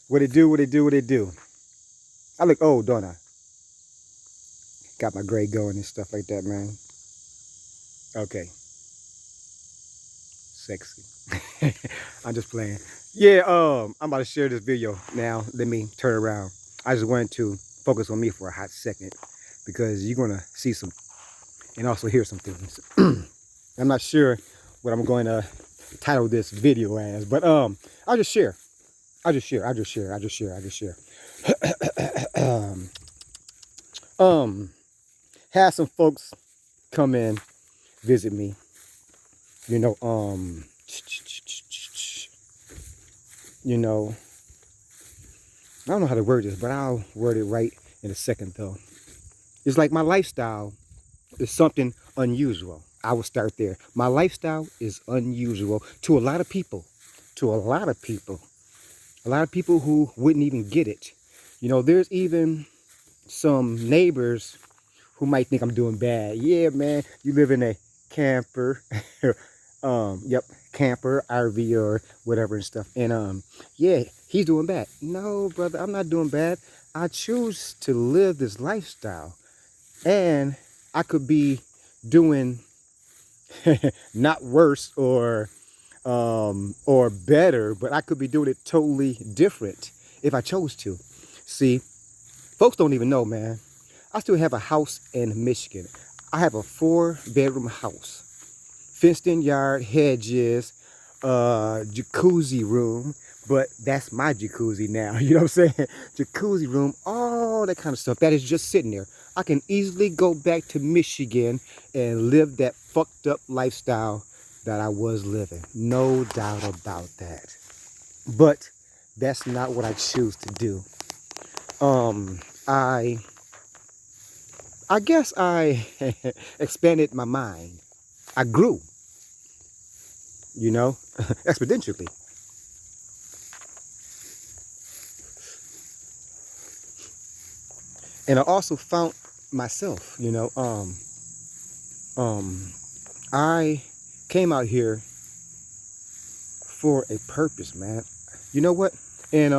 What it do, what it do, what it do. I look old, don't I? Got my gray going and stuff like that, man. Okay, sexy. I'm just playing. Yeah, I'm about to share this video now. Let me turn around. I just wanted to focus on me for a hot second because you're gonna see some and also hear some things. I'm not sure what I'm going to title this video as, but I'll just share. I'll just share. I'll just share. I'll just share. I'll just share. um, had some folks come in, visit me. You know, you know, I don't know how to word this, but I'll word it right in a second though. It's like my lifestyle is something unusual. I will start there. My lifestyle is unusual to a lot of people. To a lot of people. A lot of people who wouldn't even get it. You know, there's even some neighbors who might think I'm doing bad. Yeah, man, you live in a camper. Yep, camper, RV or whatever and stuff. And yeah, he's doing bad. No, brother, I'm not doing bad. I choose to live this lifestyle. And I could be doing not worse or better, but I could be doing it totally different if I chose to. See, folks don't even know, man. I still have a house in Michigan. I have a 4-bedroom house, fenced in yard, hedges, jacuzzi room, but that's my jacuzzi now. You know what I'm saying? Jacuzzi room, all that kind of stuff. That is just sitting there. I can easily go back to Michigan and live that fucked up lifestyle that I was living. No doubt about that. But that's not what I choose to do. I guess I expanded my mind. I grew, you know, exponentially. And I also found myself, you know, I came out here for a purpose, man. You know what? In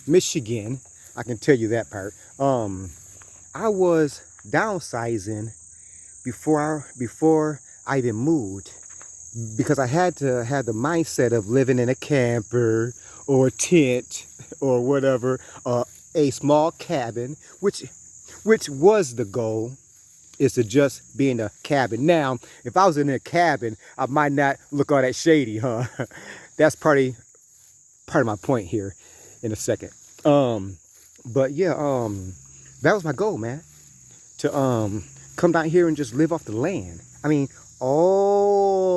Michigan, I can tell you that part. I was downsizing before I even moved because I had to have the mindset of living in a camper or a tent or whatever, a small cabin, which was the goal, is to just be in a cabin. Now, if I was in a cabin, I might not look all that shady, huh? That's part of my point here in a second. But yeah, that was my goal, man. To come down here and just live off the land. I mean, all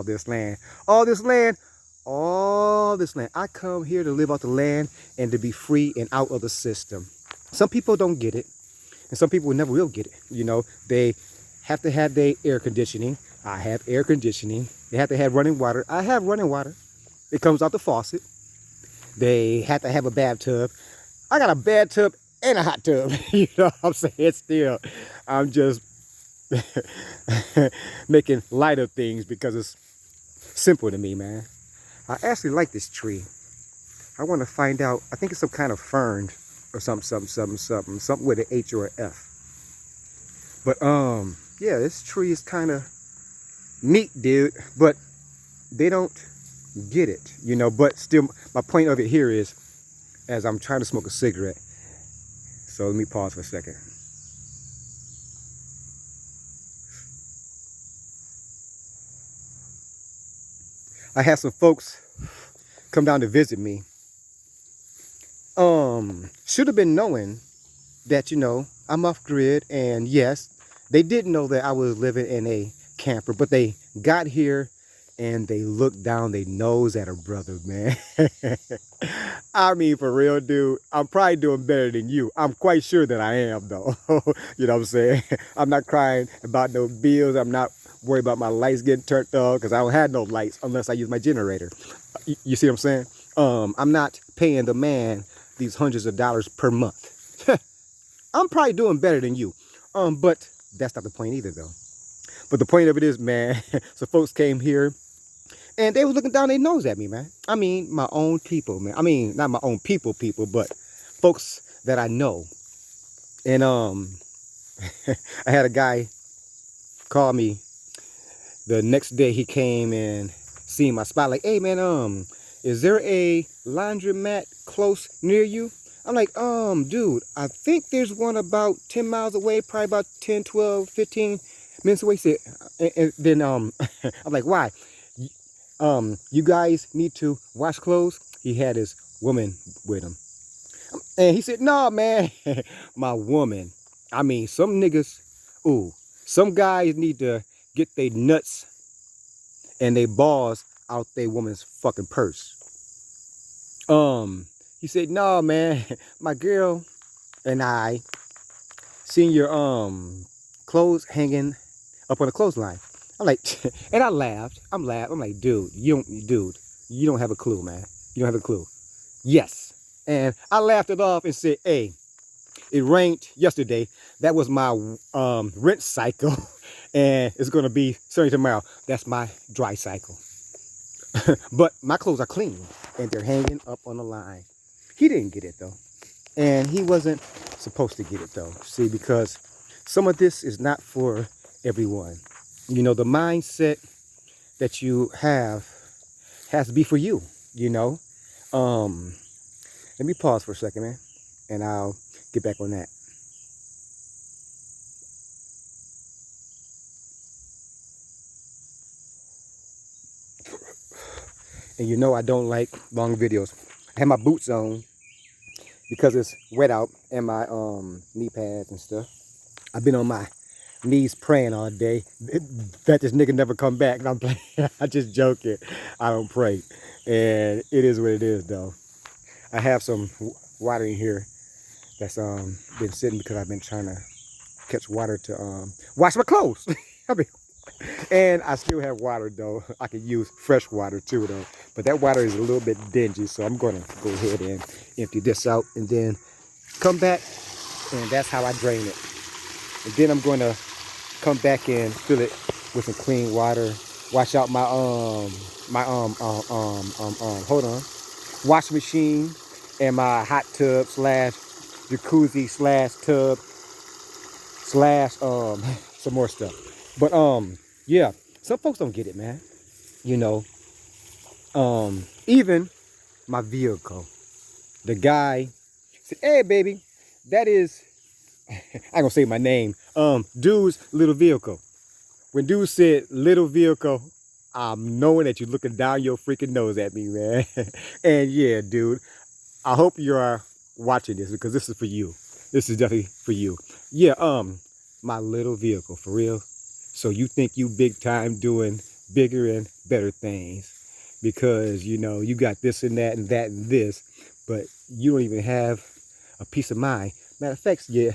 this land, all this land, all this land. I come here to live off the land and to be free and out of the system. Some people don't get it, and some people never will get it. You know, they have to have their air conditioning. I have air conditioning. They have to have running water. I have running water. It comes out the faucet. They have to have a bathtub. I got a bathtub and a hot tub. You know what I'm saying? Still, I'm just making light of things because it's simple to me, man. I actually like this tree. I want to find out. I think it's some kind of fern or something with an H or an F. But yeah, this tree is kind of neat, dude. But they don't get it, you know. But still, my point of it here is, as I'm trying to smoke a cigarette. So let me pause for a second. I had some folks come down to visit me. Should have been knowing that, you know, I'm off grid, and yes, they did know that I was living in a camper, but they got here and they looked down their nose at a brother, man. I mean, for real, dude, I'm probably doing better than you. I'm quite sure that I am, though. You know what I'm saying? I'm not crying about no bills. I'm not worried about my lights getting turned off because I don't have no lights unless I use my generator. You see what I'm saying? I'm not paying the man these hundreds of dollars per month. I'm probably doing better than you. But that's not the point either, though. But the point of it is, man, so folks came here And they was looking down their nose at me, man. I mean, my own people, man. I mean, not my own people, but folks that I know. And I had a guy call me the next day. He came and seen my spot, like, hey man, is there a laundromat close near you? I'm like, dude, I think there's one about 10 miles away, probably about 10, 12, 15 minutes away. He said, and then I'm like, why? You guys need to wash clothes. He had his woman with him. And he said, no, man, my woman. I mean, some niggas, ooh, some guys need to get their nuts and they balls out their woman's fucking purse. He said, no, man, my girl and I seen your clothes hanging up on the clothesline. I'm like, and I laughed. I'm like, dude, you don't have a clue, man. You don't have a clue. Yes. And I laughed it off and said, hey, it rained yesterday. That was my rent cycle. And it's going to be sunny tomorrow. That's my dry cycle. But my clothes are clean and they're hanging up on the line. He didn't get it though. And he wasn't supposed to get it though. See, because some of this is not for everyone. You know, the mindset that you have has to be for you, you know. Let me pause for a second, man, and I'll get back on that. And you know I don't like long videos. I have my boots on because it's wet out and my knee pads and stuff. I've been on my knees praying all day that this nigga never come back. And I'm playing. I just joking. I don't pray. And it is what it is though. I have some water in here that's been sitting because I've been trying to catch water to wash my clothes. I mean, and I still have water though. I could use fresh water too though. But that water is a little bit dingy, so I'm gonna go ahead and empty this out and then come back, and that's how I drain it. And then I'm gonna come back and fill it with some clean water. Wash out my hold on, wash machine and my hot tub slash jacuzzi slash tub slash some more stuff. But yeah, some folks don't get it, man. You know, even my vehicle. The guy said, hey baby, that is I ain't gonna say my name. Dude's little vehicle. When dude said little vehicle, I'm knowing that you're looking down your freaking nose at me, man. And yeah, dude, I hope you are watching this because this is for you. This is definitely for you. Yeah, my little vehicle, for real. So you think you big time doing bigger and better things because, you know, you got this and that and that and this, but you don't even have a peace of mind. Matter of fact, you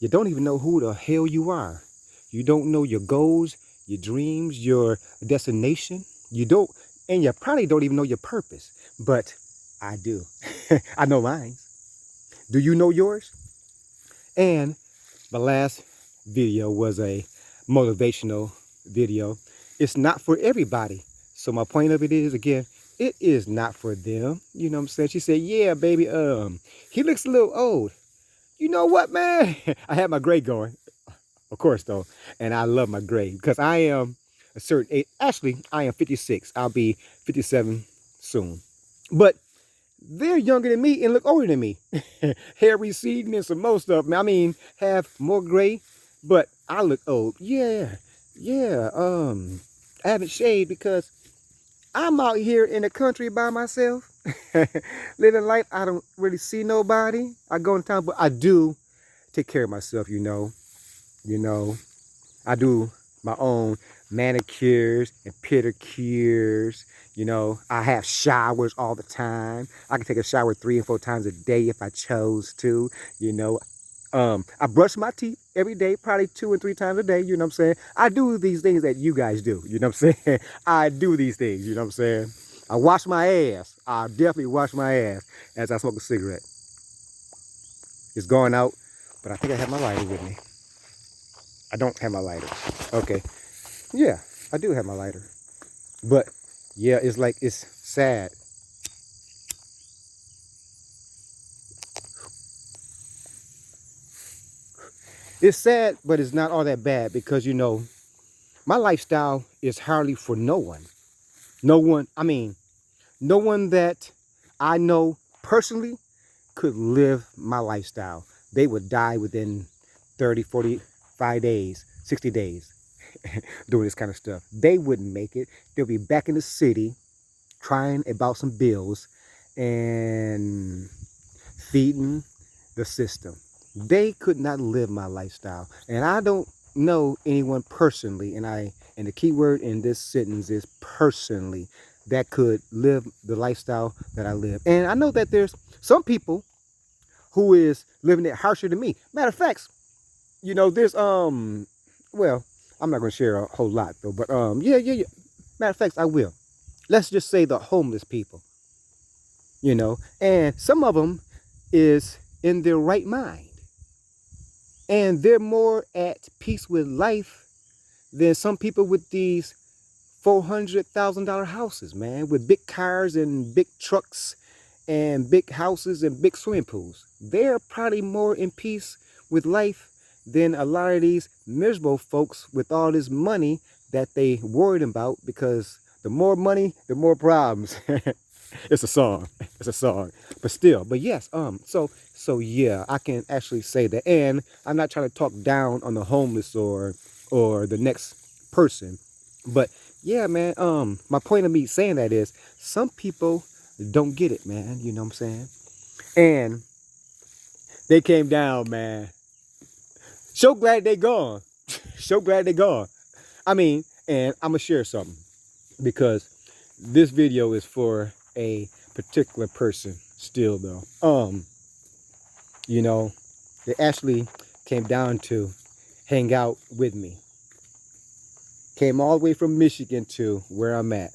don't even know who the hell you are. You don't know your goals, your dreams, your destination. You don't, and you probably don't even know your purpose. But I do. I know mine. Do you know yours? And my last video was a motivational video. It's not for everybody. So my point of it is, again, it is not for them. You know what I'm saying? She said, yeah, baby, he looks a little old. You know what, man? I had my gray going, of course, though. And I love my gray because I am a certain age. Actually, I am 56. I'll be 57 soon. But they're younger than me and look older than me. Hair receding and some more stuff. I mean, have more gray, but I look old. Yeah. I haven't shaved because I'm out here in the country by myself. Living life, I don't really see nobody. I go in town, but I do take care of myself, you know. I do my own manicures and pedicures. You know, I have showers all the time. I can take a shower 3 and 4 times a day if I chose to, you know. I brush my teeth every day, probably 2 and 3 times a day, you know what I'm saying? I do these things that you guys do, you know what I'm saying? I do these things, you know what I'm saying? I wash my ass. I definitely wash my ass as I smoke a cigarette. It's going out, but I think I have my lighter with me. I don't have my lighter. Okay. Yeah, I do have my lighter. But Yeah, it's like it's sad. It's sad, but it's not all that bad because my lifestyle is hardly for no one. No one, I mean, no one that I know personally could live my lifestyle. They would die within 30, 45 days, 60 days doing this kind of stuff. They wouldn't make it. They'll be back in the city trying about some bills and feeding the system. They could not live my lifestyle. And I don't know anyone personally, and the key word in this sentence is personally, that could live the lifestyle that I live. And I know that there's some people who is living it harsher than me. Matter of fact, there's well, I'm not gonna share a whole lot though, but yeah. Matter of fact, I will. Let's just say the homeless people, and some of them is in their right mind, and they're more at peace with life than some people with these $400,000 houses, man, with big cars and big trucks and big houses and big swimming pools. They're probably more in peace with life than a lot of these miserable folks with all this money that they worried about, because the more money, the more problems. It's a song. It's a song. But still, but yes, so yeah, I can actually say that. And I'm not trying to talk down on the homeless or the next person. But yeah, man, my point of me saying that is some people don't get it, man. You know what I'm saying? And they came down, man. So glad they gone. So glad they gone. I mean, and I'm gonna share something because this video is for a particular person still though. You know, they actually came down to hang out with me. Came all the way from Michigan to where I'm at.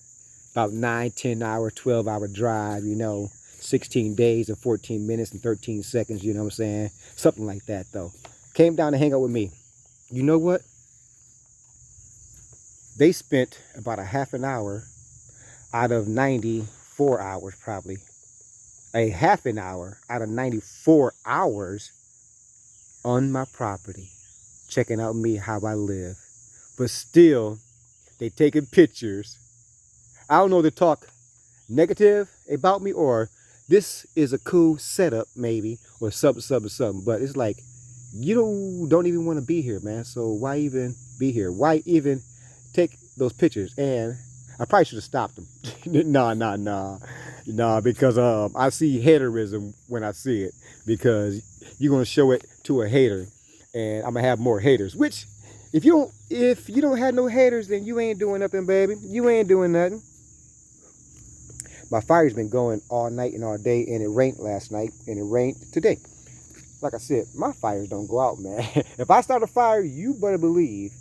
About 9, 10 hour, 12-hour drive, 16 days and 14 minutes and 13 seconds, you know what I'm saying? Something like that though. Came down to hang out with me. You know what? They spent about a half an hour out of 94 hours probably. A half an hour out of 94 hours on my property, checking out me, how I live. But still, they taking pictures. I don't know to talk negative about me or this is a cool setup maybe or something. But it's like, you don't even want to be here, man. So why even be here? Why even take those pictures? And I probably should have stopped them. Nah, because I see haterism when I see it, because you're gonna show it to a hater, and I'm gonna have more haters. Which, if you don't have no haters, then you ain't doing nothing, baby. You ain't doing nothing. My fire's been going all night and all day, and it rained last night, and it rained today. Like I said, my fires don't go out, man. If I start a fire, you better believe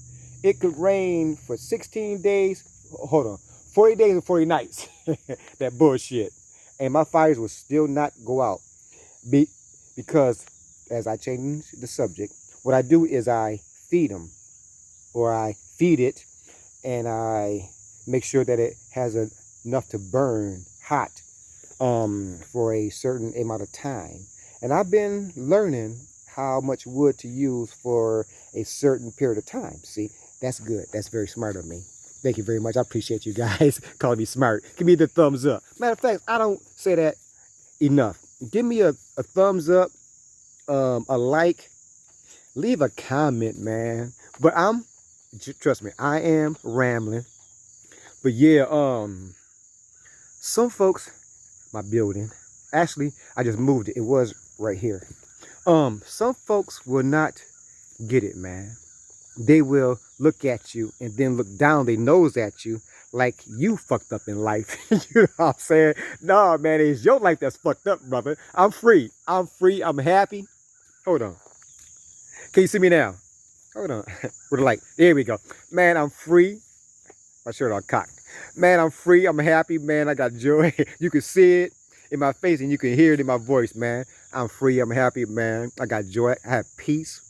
it could rain for 16 days. Hold on. 40 days and 40 nights. That bullshit. And my fires will still not go out. Because as I change the subject, what I do is I feed them. Or I feed it. And I make sure that it has enough to burn hot for a certain amount of time. And I've been learning how much wood to use for a certain period of time. See, that's good. That's very smart of me. Thank you very much. I appreciate you guys calling me smart. Give me the thumbs up. Matter of fact, I don't say that enough. Give me a thumbs up, a like, leave a comment, man. But trust me, I am rambling. But yeah, some folks, my building, actually, I just moved it. It was right here. Some folks will not get it, man. They will look at you and then look down their nose at you like you fucked up in life. You know what I'm saying? No, man, it's your life that's fucked up, brother. I'm free. I'm free. I'm happy. Hold on. Can you see me now? Hold on. With the light. There we go. Man, I'm free. My shirt all cocked. Man, I'm free. I'm happy, man. I got joy. You can see it in my face and you can hear it in my voice, man. I'm free. I'm happy, man. I got joy. I have peace.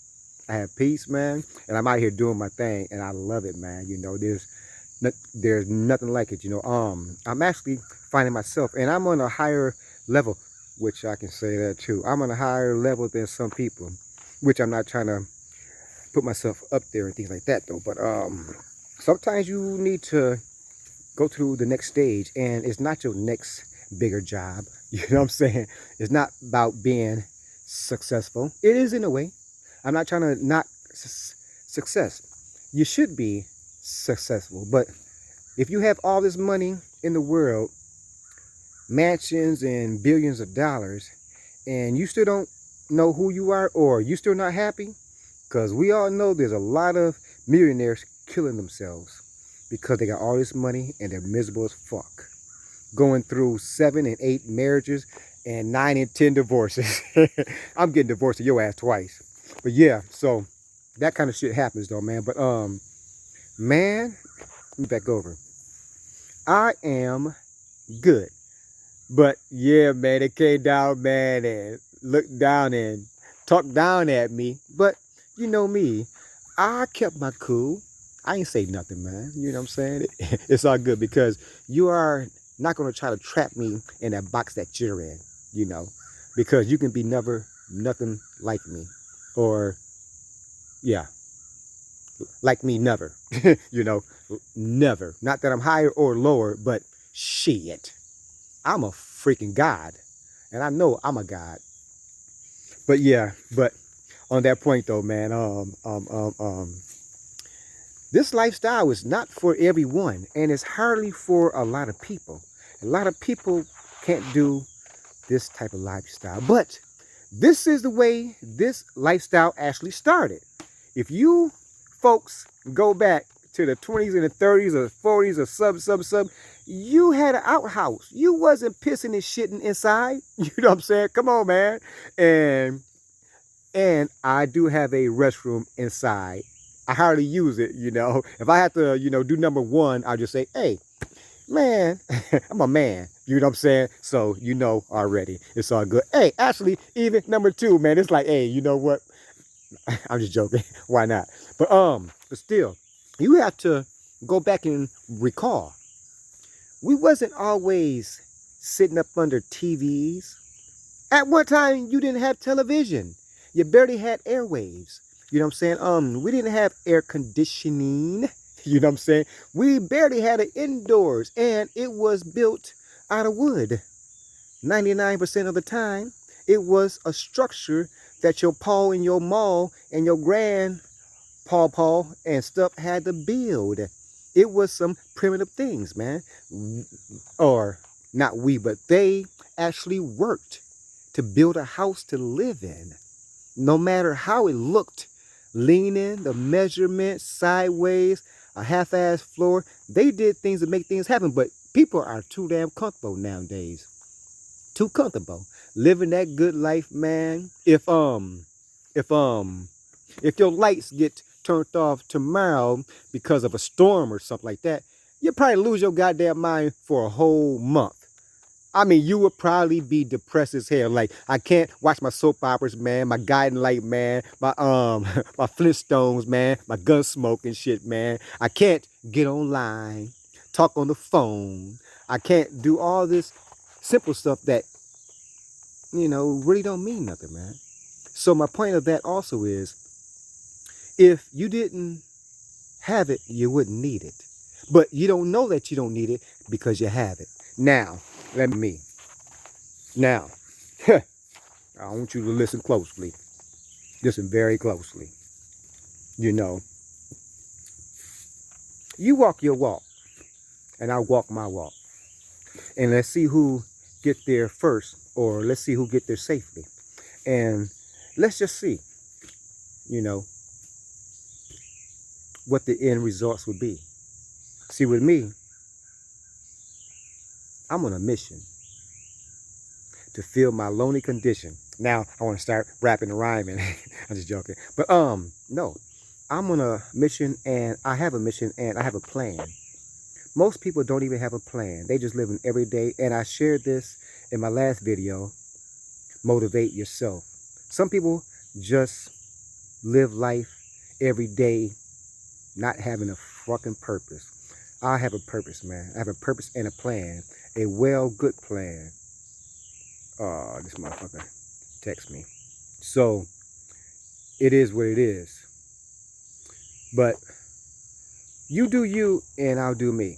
I have peace, man. And I'm out here doing my thing. And I love it, man. There's There's nothing like it, you know. I'm actually finding myself, and I'm on a higher level, which I can say that too. I'm on a higher level than some people, which I'm not trying to put myself up there and things like that though. But sometimes you need to go to the next stage, and it's not your next bigger job. You know what I'm saying? It's not about being successful. It is in a way. I'm not trying to knock success. You should be successful, but if you have all this money in the world, mansions and billions of dollars, and you still don't know who you are, or you still not happy, because we all know there's a lot of millionaires killing themselves because they got all this money and they're miserable as fuck, going through 7 and 8 marriages and 9 and 10 divorces. I'm getting divorced to your ass twice. But yeah, so that kind of shit happens though, man. But man, let me back over. I am good. But yeah, man, it came down, man, and looked down and talked down at me. But you know me, I kept my cool. I ain't say nothing, man. You know what I'm saying? It's all good because you are not going to try to trap me in that box that you're in, you know, because you can be never nothing like me. Or, yeah, like me never, you know, never. Not that I'm higher or lower, but shit. I'm a freaking God. And I know I'm a God. But yeah, but on that point though, man, this lifestyle is not for everyone, and it's hardly for a lot of people. A lot of people can't do this type of lifestyle. But this is the way this lifestyle actually started. If you folks go back to the 20s and the 30s or 40s or sub, you had an outhouse. You wasn't pissing and shitting inside. You know what I'm saying? Come on, man. And I do have a restroom inside. I hardly use it, you know. If I have to, you know, do number one, I'll just say, hey, man, I'm a man. You know what I'm saying? So you know already. It's all good. Hey, actually, even number two, man, it's like, hey, you know what? I'm just joking. Why not? But still, you have to go back and recall. We wasn't always sitting up under TVs. At one time, you didn't have television. You barely had airwaves. You know what I'm saying? We didn't have air conditioning. You know what I'm saying? We barely had it indoors, and it was built out of wood. 99% of the time, it was a structure that your paw and your maw and your grandpaw and stuff had to build. It was some primitive things, man. Or not we, but they actually worked to build a house to live in. No matter how it looked, leaning, the measurement, sideways, a half-ass floor, they did things to make things happen. But people are too damn comfortable nowadays. Too comfortable living that good life, man. If your lights get turned off tomorrow because of a storm or something like that, you'll probably lose your goddamn mind for a whole month. I mean, you would probably be depressed as hell. Like, I can't watch my soap operas, man, my guiding light, man, my my Flintstones, man, my gun smoke and shit, man. I can't get online, talk on the phone. I can't do all this simple stuff that, you know, really don't mean nothing, man. So my point of that also is, if you didn't have it, you wouldn't need it. But you don't know that you don't need it because you have it. Now, Now, I want you to listen closely. Listen very closely. You know, you walk your walk, and I walk my walk. And let's see who get there first, or let's see who get there safely. And let's just see, you know, what the end results would be. See, with me, I'm on a mission to feel my lonely condition. Now I want to start rapping and rhyming. I'm just joking. But no. I'm on a mission, and I have a mission, and I have a plan. Most people don't even have a plan. They just live in every day. And I shared this in my last video, motivate yourself. Some people just live life every day not having a fucking purpose. I have a purpose, man. I have a purpose and a plan. A well, good plan. Oh, this motherfucker text me. So it is what it is. But you do you and I'll do me.